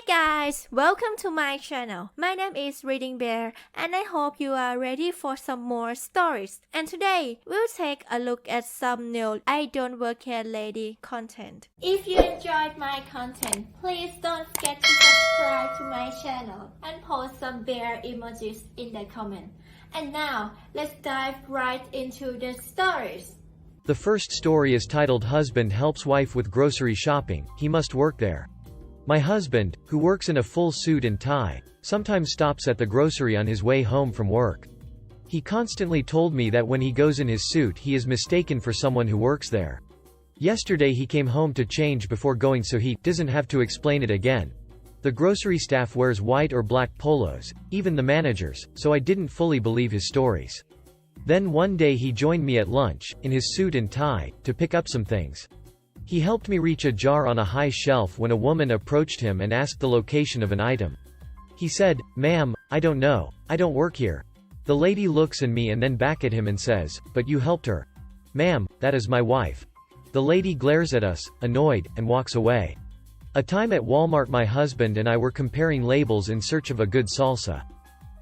guys, welcome to my channel. My name is ReadingBear and I hope you are ready for some more stories. And today, we'll take a look at some new I Don't Work Here Lady content. If you enjoyed my content, please don't forget to subscribe to my channel and post some bear emojis in the comment. And now, let's dive right into the stories. The first story is titled Husband Helps Wife with Grocery Shopping, He Must Work There. My husband, who works in a full suit and tie, sometimes stops at the grocery on his way home from work. He constantly told me that when he goes in his suit he is mistaken for someone who works there. Yesterday he came home to change before going so he doesn't have to explain it again. The grocery staff wears white or black polos, even the managers, so I didn't fully believe his stories. Then one day he joined me at lunch, in his suit and tie, to pick up some things. He helped me reach a jar on a high shelf when a woman approached him and asked the location of an item. He said, "Ma'am, I don't know, I don't work here." The lady looks at me and then back at him and says, "But you helped her." "Ma'am, that is my wife." The lady glares at us, annoyed, and walks away. A time at Walmart my husband and I were comparing labels in search of a good salsa.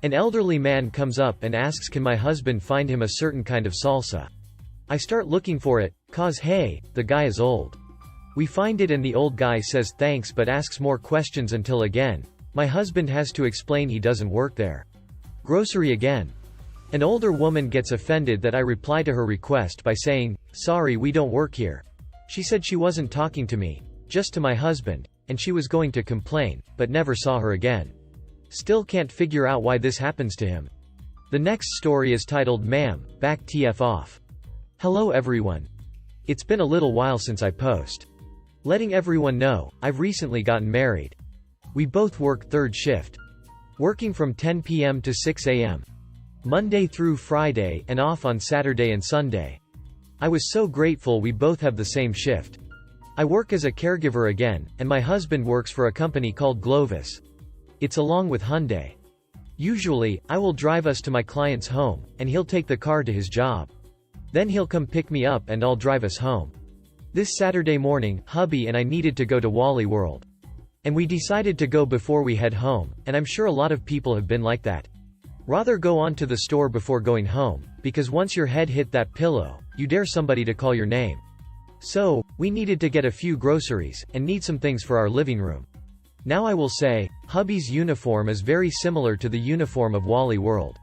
An elderly man comes up and asks can my husband find him a certain kind of salsa. I start looking for it, cause hey, the guy is old. We find it and the old guy says thanks but asks more questions until again, my husband has to explain he doesn't work there. Grocery again. An older woman gets offended that I reply to her request by saying, "Sorry, we don't work here." She said she wasn't talking to me, just to my husband, and she was going to complain, but never saw her again. Still can't figure out why this happens to him. The next story is titled Ma'am, Back TF Off. Hello everyone. It's been a little while since I post. Letting everyone know, I've recently gotten married. We both work third shift. Working from 10 p.m. to 6 a.m. Monday through Friday and off on Saturday and Sunday. I was so grateful we both have the same shift. I work as a caregiver again, and my husband works for a company called Glovis. It's along with Hyundai. Usually, I will drive us to my client's home, and he'll take the car to his job. Then he'll come pick me up and I'll drive us home. This Saturday morning, hubby and I needed to go to Wally World. And we decided to go before we head home, and I'm sure a lot of people have been like that. Rather go on to the store before going home, because once your head hit that pillow, you dare somebody to call your name. So, we needed to get a few groceries, and need some things for our living room. Now I will say, hubby's uniform is very similar to the uniform of Wally World.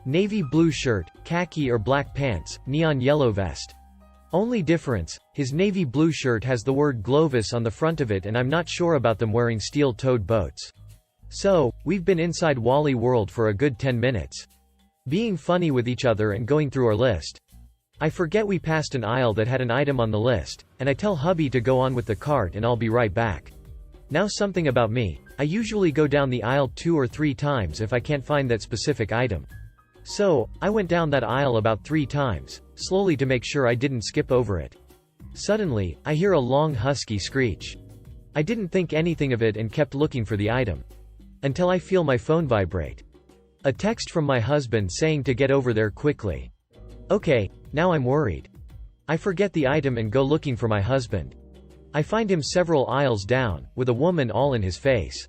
Navy blue shirt, khaki or black pants, neon yellow vest. Only difference, his navy blue shirt has the word Glovis on the front of it and I'm not sure about them wearing steel-toed boats. So, we've been inside Wally World for a good 10 minutes. Being funny with each other and going through our list. I forget we passed an aisle that had an item on the list, and I tell hubby to go on with the cart and I'll be right back. Now something about me, I usually go down the aisle 2 or 3 times if I can't find that specific item. So, I went down that aisle about 3 times, slowly to make sure I didn't skip over it. Suddenly, I hear a long husky screech. I didn't think anything of it and kept looking for the item. Until I feel my phone vibrate. A text from my husband saying to get over there quickly. Okay, now I'm worried. I forget the item and go looking for my husband. I find him several aisles down, with a woman all in his face.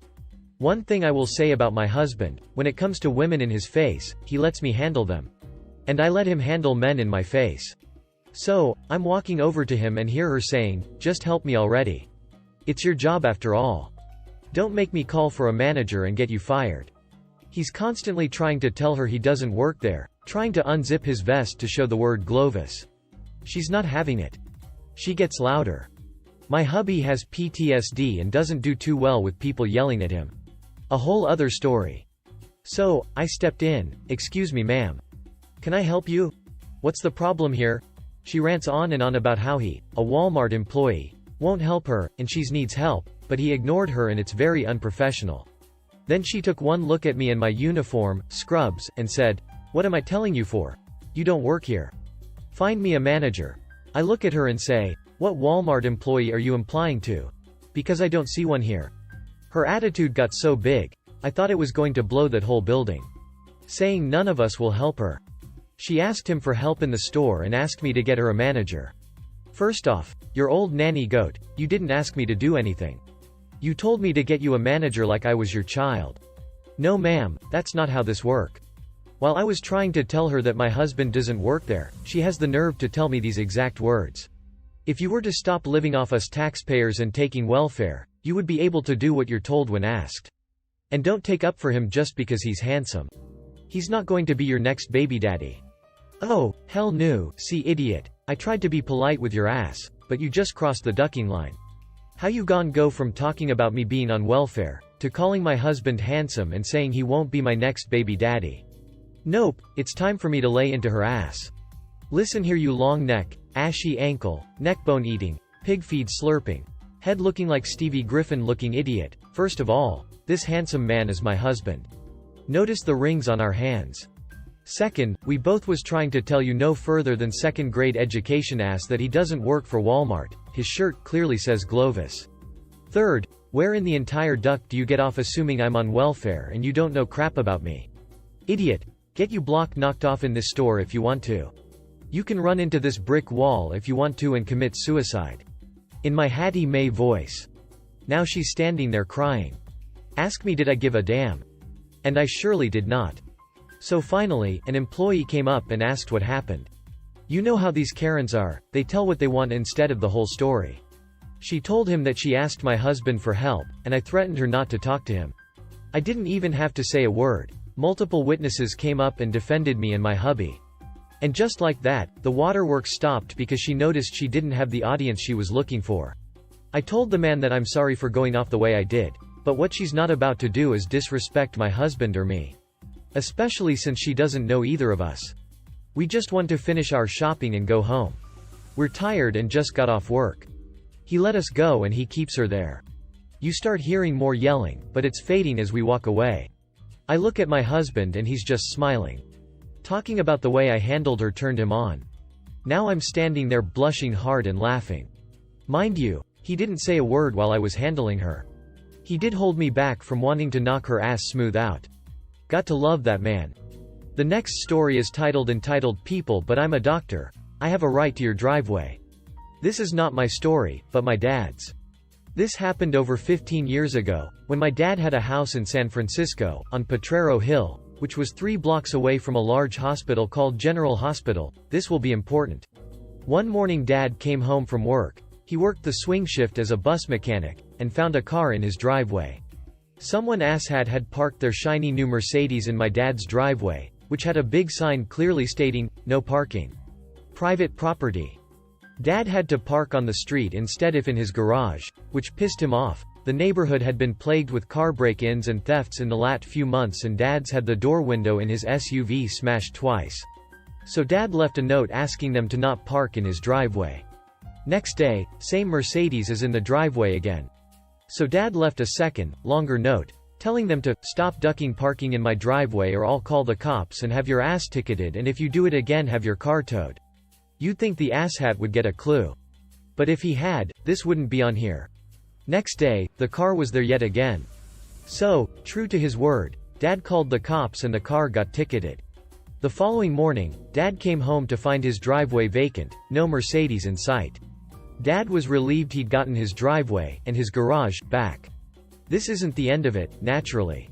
One thing I will say about my husband, when it comes to women in his face, he lets me handle them. And I let him handle men in my face. So, I'm walking over to him and hear her saying, "Just help me already. It's your job after all. Don't make me call for a manager and get you fired." He's constantly trying to tell her he doesn't work there, trying to unzip his vest to show the word Glovis. She's not having it. She gets louder. My hubby has PTSD and doesn't do too well with people yelling at him. A whole other story. So, I stepped in. "Excuse me ma'am. Can I help you? What's the problem here?" She rants on and on about how he, a Walmart employee, won't help her, and she needs help, but he ignored her and it's very unprofessional. Then she took one look at me in my uniform, scrubs, and said, "What am I telling you for? You don't work here. Find me a manager." I look at her and say, "What Walmart employee are you implying to? Because I don't see one here." Her attitude got so big, I thought it was going to blow that whole building. Saying none of us will help her. She asked him for help in the store and asked me to get her a manager. First off, your old nanny goat, you didn't ask me to do anything. You told me to get you a manager like I was your child. No ma'am, that's not how this work. While I was trying to tell her that my husband doesn't work there, she has the nerve to tell me these exact words. If you were to stop living off us taxpayers and taking welfare, you would be able to do what you're told when asked. And don't take up for him just because he's handsome. He's not going to be your next baby daddy. Oh, hell no, see idiot, I tried to be polite with your ass, but you just crossed the ducking line. How you go from talking about me being on welfare, to calling my husband handsome and saying he won't be my next baby daddy. Nope, it's time for me to lay into her ass. Listen here you long neck, ashy ankle, neckbone eating, pig feed slurping, head looking like Stevie Griffin looking idiot. First of all, this handsome man is my husband. Notice the rings on our hands. Second, we both was trying to tell you no further than second grade education ass that he doesn't work for Walmart, his shirt clearly says Glovis. Third, where in the entire duck do you get off assuming I'm on welfare and you don't know crap about me? Idiot, get you block knocked off in this store if you want to. You can run into this brick wall if you want to and commit suicide. In my Hattie Mae voice. Now she's standing there crying. Ask me did I give a damn? And I surely did not. So finally, an employee came up and asked what happened. You know how these Karens are, they tell what they want instead of the whole story. She told him that she asked my husband for help, and I threatened her not to talk to him. I didn't even have to say a word. Multiple witnesses came up and defended me and my hubby. And just like that, the waterworks stopped because she noticed she didn't have the audience she was looking for. I told the man that I'm sorry for going off the way I did, but what she's not about to do is disrespect my husband or me. Especially since she doesn't know either of us. We just want to finish our shopping and go home. We're tired and just got off work. He let us go and he keeps her there. You start hearing more yelling, but it's fading as we walk away. I look at my husband and he's just smiling. Talking about the way I handled her turned him on. Now I'm standing there blushing hard and laughing. Mind you, he didn't say a word while I was handling her. He did hold me back from wanting to knock her ass smooth out. Got to love that man. The next story is entitled People But I'm a Doctor, I Have a Right to Your Driveway. This is not my story, but my dad's. This happened over 15 years ago, when my dad had a house in San Francisco, on Potrero Hill, which was 3 blocks away from a large hospital called General Hospital. This will be important. One morning Dad came home from work. He worked the swing shift as a bus mechanic, and found a car in his driveway. Someone asshat had parked their shiny new Mercedes in my dad's driveway, which had a big sign clearly stating, "No parking. Private property." Dad had to park on the street instead of in his garage, which pissed him off. The neighborhood had been plagued with car break-ins and thefts in the last few months and Dad's had the door window in his SUV smashed twice. So Dad left a note asking them to not park in his driveway. Next day, same Mercedes is in the driveway again. So Dad left a second, longer note, telling them to stop ducking parking in my driveway or I'll call the cops and have your ass ticketed and if you do it again have your car towed. You'd think the asshat would get a clue. But if he had, this wouldn't be on here. Next day, the car was there yet again. So, true to his word, Dad called the cops and the car got ticketed. The following morning, Dad came home to find his driveway vacant, no Mercedes in sight. Dad was relieved he'd gotten his driveway, and his garage, back. This isn't the end of it, naturally.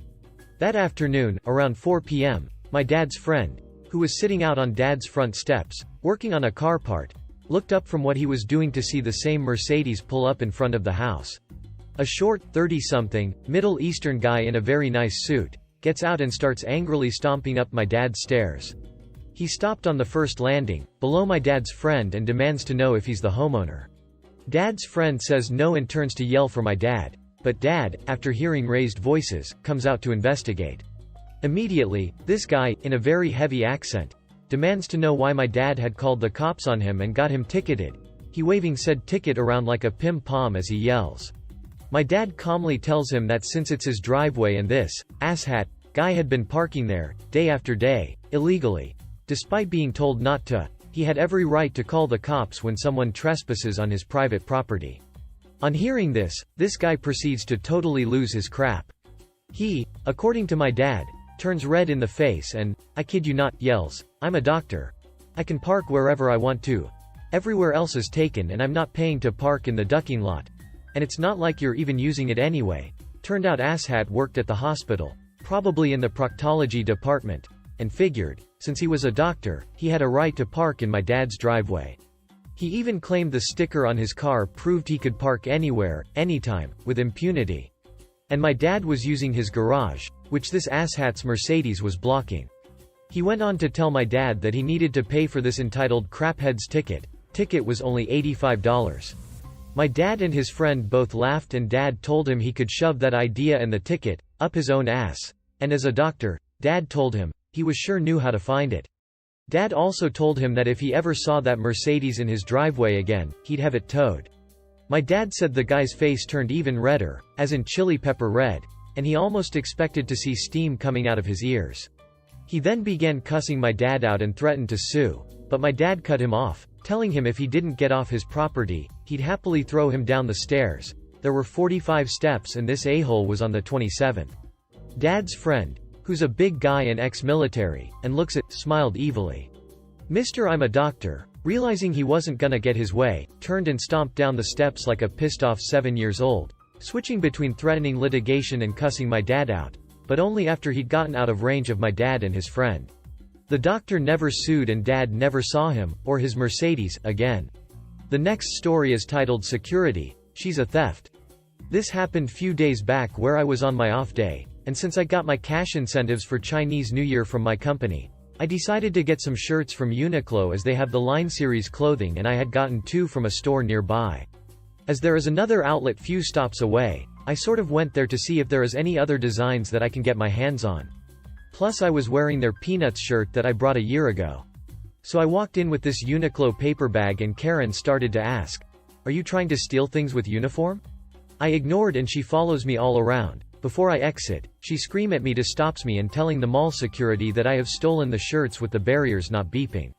That afternoon, around 4 p.m., my dad's friend, who was sitting out on Dad's front steps, working on a car part, looked up from what he was doing to see the same Mercedes pull up in front of the house. A short, 30-something, Middle Eastern guy in a very nice suit, gets out and starts angrily stomping up my dad's stairs. He stopped on the first landing, below my dad's friend and demands to know if he's the homeowner. Dad's friend says no and turns to yell for my dad, but Dad, after hearing raised voices, comes out to investigate. Immediately, this guy, in a very heavy accent, demands to know why my dad had called the cops on him and got him ticketed. He waving said ticket around like a pim-pom as he yells. My dad calmly tells him that since it's his driveway and this asshat guy had been parking there, day after day, illegally, despite being told not to, he had every right to call the cops when someone trespasses on his private property. On hearing this guy proceeds to totally lose his crap. He, according to my dad, turns red in the face and, I kid you not, yells, "I'm a doctor. I can park wherever I want to. Everywhere else is taken and I'm not paying to park in the ducking lot. and it's not like you're even using it anyway. Turned out asshat worked at the hospital, probably in the proctology department, and figured, since he was a doctor, he had a right to park in my dad's driveway. He even claimed the sticker on his car proved he could park anywhere, anytime, with impunity. And my dad was using his garage, which this asshat's Mercedes was blocking. He went on to tell my dad that he needed to pay for this entitled craphead's ticket. Ticket was only $85. My dad and his friend both laughed, and Dad told him he could shove that idea and the ticket up his own ass. And as a doctor, Dad told him, he was sure knew how to find it. Dad also told him that if he ever saw that Mercedes in his driveway again, he'd have it towed. My dad said the guy's face turned even redder, as in chili pepper red, and he almost expected to see steam coming out of his ears. He then began cussing my dad out and threatened to sue, but my dad cut him off, telling him if he didn't get off his property, he'd happily throw him down the stairs. There were 45 steps and this a-hole was on the 27th. Dad's friend, who's a big guy and ex-military, and looks at, smiled evilly. Mr. I'm a doctor, realizing he wasn't gonna get his way, turned and stomped down the steps like a pissed-off 7-year-old, switching between threatening litigation and cussing my dad out, but only after he'd gotten out of range of my dad and his friend. The doctor never sued and Dad never saw him, or his Mercedes, again. The next story is titled Security, She's a Theft. This happened few days back where I was on my off day, and since I got my cash incentives for Chinese New Year from my company, I decided to get some shirts from Uniqlo as they have the line series clothing and I had gotten 2 from a store nearby. As there is another outlet few stops away, I sort of went there to see if there is any other designs that I can get my hands on. Plus I was wearing their Peanuts shirt that I brought a year ago. So I walked in with this Uniqlo paper bag and Karen started to ask, "Are you trying to steal things with uniform?" I ignored and she follows me all around. Before I exit, she scream at me to stops me and telling the mall security that I have stolen the shirts with the barriers not beeping.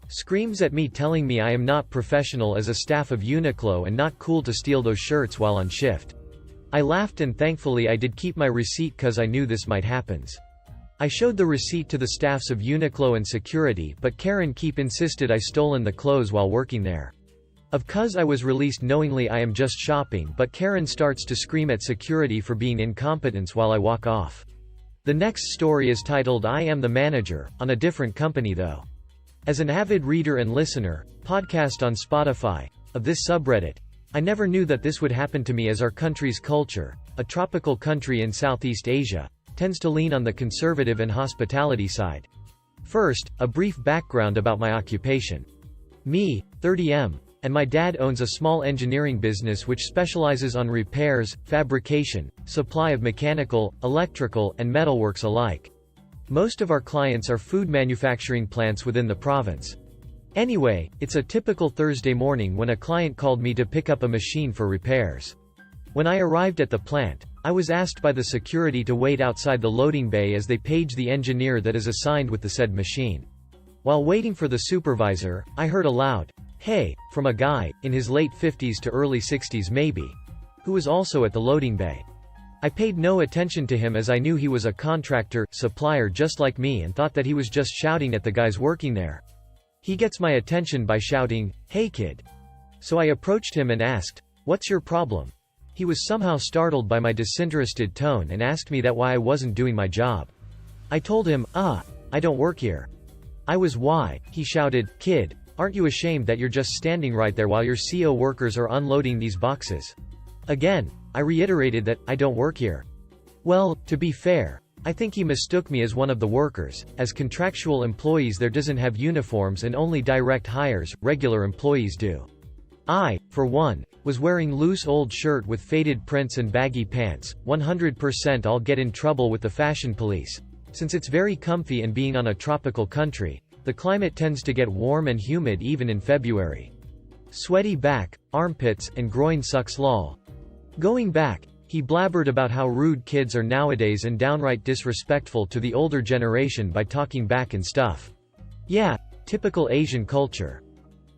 Screams at me telling me I am not professional as a staff of Uniqlo and not cool to steal those shirts while on shift. I laughed and thankfully I did keep my receipt cause I knew this might happens. I showed the receipt to the staffs of Uniqlo and security but Karen insisted I stolen the clothes while working there. Of cause I was released knowingly I am just shopping but Karen starts to scream at security for being incompetent while I walk off. The next story is titled I Am the Manager, on a different company though. As an avid reader and listener, podcast on Spotify, of this subreddit, I never knew that this would happen to me as our country's culture, a tropical country in Southeast Asia, tends to lean on the conservative and hospitality side. First, a brief background about my occupation. Me, 30M, and my dad owns a small engineering business which specializes on repairs, fabrication, supply of mechanical, electrical, and metalworks alike. Most of our clients are food manufacturing plants within the province. Anyway, it's a typical Thursday morning when a client called me to pick up a machine for repairs. When I arrived at the plant, I was asked by the security to wait outside the loading bay as they page the engineer that is assigned with the said machine. While waiting for the supervisor, I heard a loud, "Hey," from a guy, in his late 50s to early 60s maybe, who was also at the loading bay. I paid no attention to him as I knew he was a contractor, supplier just like me and thought that he was just shouting at the guys working there. He gets my attention by shouting, "Hey kid." So I approached him and asked, "What's your problem?" He was somehow startled by my disinterested tone and asked me that why I wasn't doing my job. I told him, I don't work here." I was why, he shouted, "Kid, aren't you ashamed that you're just standing right there while your CO workers are unloading these boxes?" Again, I reiterated that, I don't work here. Well, to be fair, I think he mistook me as one of the workers, as contractual employees there doesn't have uniforms and only direct hires, regular employees do. I, for one, was wearing loose old shirt with faded prints and baggy pants. 100% I'll get in trouble with the fashion police. Since it's very comfy and being on a tropical country, the climate tends to get warm and humid even in February. Sweaty back, armpits, and groin sucks lol. Going back, he blabbered about how rude kids are nowadays and downright disrespectful to the older generation by talking back and stuff. Yeah, typical Asian culture.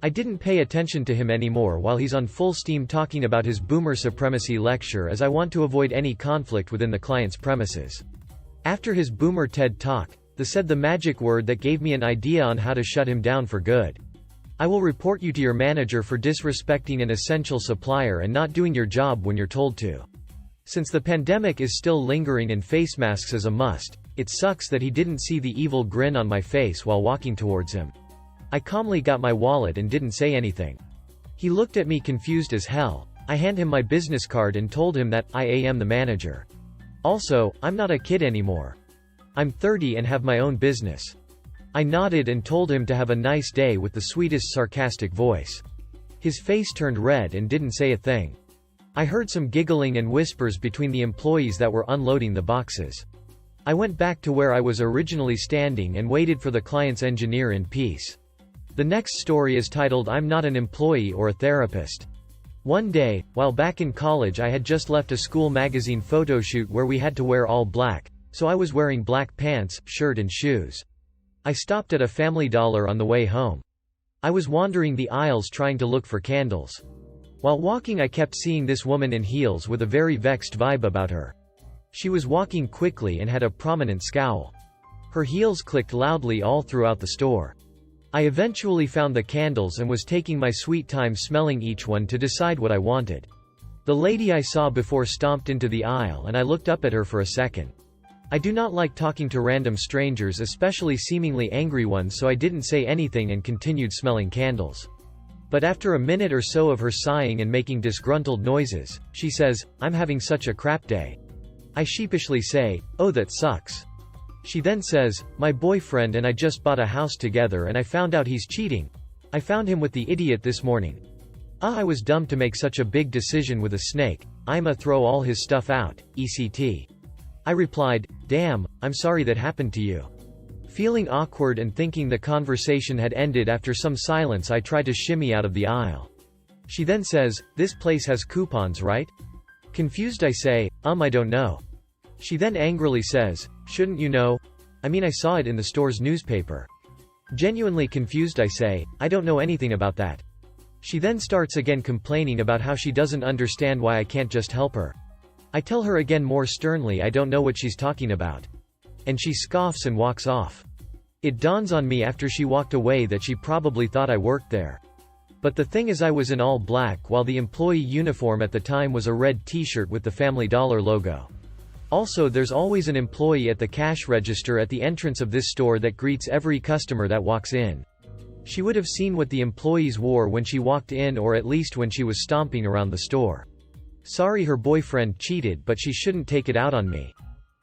I didn't pay attention to him anymore while he's on full steam talking about his boomer supremacy lecture as I want to avoid any conflict within the client's premises. After his boomer TED talk, said the magic word that gave me an idea on how to shut him down for good. I will report you to your manager for disrespecting an essential supplier and not doing your job when you're told to. Since the pandemic is still lingering and face masks is a must, it sucks that he didn't see the evil grin on my face while walking towards him. I calmly got my wallet and didn't say anything. He looked at me confused as hell. I hand him my business card and told him that I am the manager. Also, I'm not a kid anymore. I'm 30 and have my own business. I nodded and told him to have a nice day with the sweetest sarcastic voice. His face turned red and didn't say a thing. I heard some giggling and whispers between the employees that were unloading the boxes. I went back to where I was originally standing and waited for the client's engineer in peace. The next story is titled I'm Not an Employee or a Therapist. One day, while back in college, I had just left a school magazine photo shoot where we had to wear all black, so I was wearing black pants, shirt and shoes. I stopped at a Family Dollar on the way home. I was wandering the aisles trying to look for candles. While walking, I kept seeing this woman in heels with a very vexed vibe about her. She was walking quickly and had a prominent scowl. Her heels clicked loudly all throughout the store. I eventually found the candles and was taking my sweet time smelling each one to decide what I wanted. The lady I saw before stomped into the aisle and I looked up at her for a second. I do not like talking to random strangers, especially seemingly angry ones, so I didn't say anything and continued smelling candles. But after a minute or so of her sighing and making disgruntled noises, she says, "I'm having such a crap day." I sheepishly say, "Oh, that sucks." She then says, "My boyfriend and I just bought a house together and I found out he's cheating. I found him with the idiot this morning. I was dumb to make such a big decision with a snake. I'ma throw all his stuff out, etc." I replied, "Damn, I'm sorry that happened to you." Feeling awkward and thinking the conversation had ended after some silence, I try to shimmy out of the aisle. She then says, "This place has coupons, right?" Confused, I say, I don't know." She then angrily says, "Shouldn't you know? I mean, I saw it in the store's newspaper." Genuinely confused, I say, "I don't know anything about that." She then starts again complaining about how she doesn't understand why I can't just help her. I tell her again more sternly I don't know what she's talking about. And she scoffs and walks off. It dawns on me after she walked away that she probably thought I worked there. But the thing is, I was in all black while the employee uniform at the time was a red t-shirt with the Family Dollar logo. Also, there's always an employee at the cash register at the entrance of this store that greets every customer that walks in. She would have seen what the employees wore when she walked in, or at least when she was stomping around the store. Sorry her boyfriend cheated, but she shouldn't take it out on me.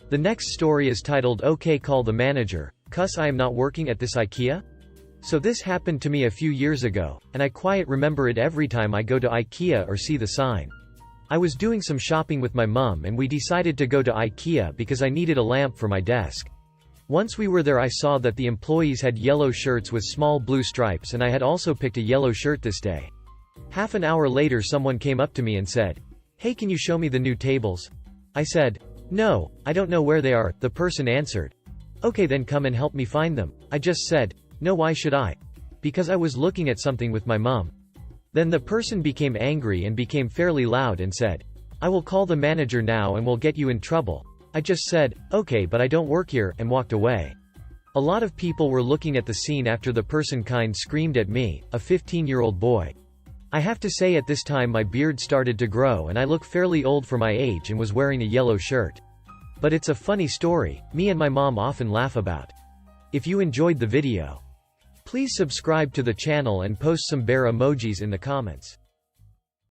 The next story is titled Okay, Call the Manager, 'Cause I am not working at this IKEA? So this happened to me a few years ago, and I quite remember it every time I go to IKEA or see the sign. I was doing some shopping with my mum and we decided to go to IKEA because I needed a lamp for my desk. Once we were there, I saw that the employees had yellow shirts with small blue stripes, and I had also picked a yellow shirt this day. Half an hour later, someone came up to me and said, "Hey, can you show me the new tables?" I said, "No, I don't know where they are." The person answered, "Okay, then come and help me find them." I just said, "No, why should I?" Because I was looking at something with my mom. Then the person became angry and became fairly loud and said, "I will call the manager now and will get you in trouble." I just said, "Okay, but I don't work here," and walked away. A lot of people were looking at the scene after the person kind screamed at me, a 15-year-old boy. I have to say, at this time my beard started to grow and I look fairly old for my age and was wearing a yellow shirt. But it's a funny story, me and my mom often laugh about. If you enjoyed the video, please subscribe to the channel and post some bear emojis in the comments.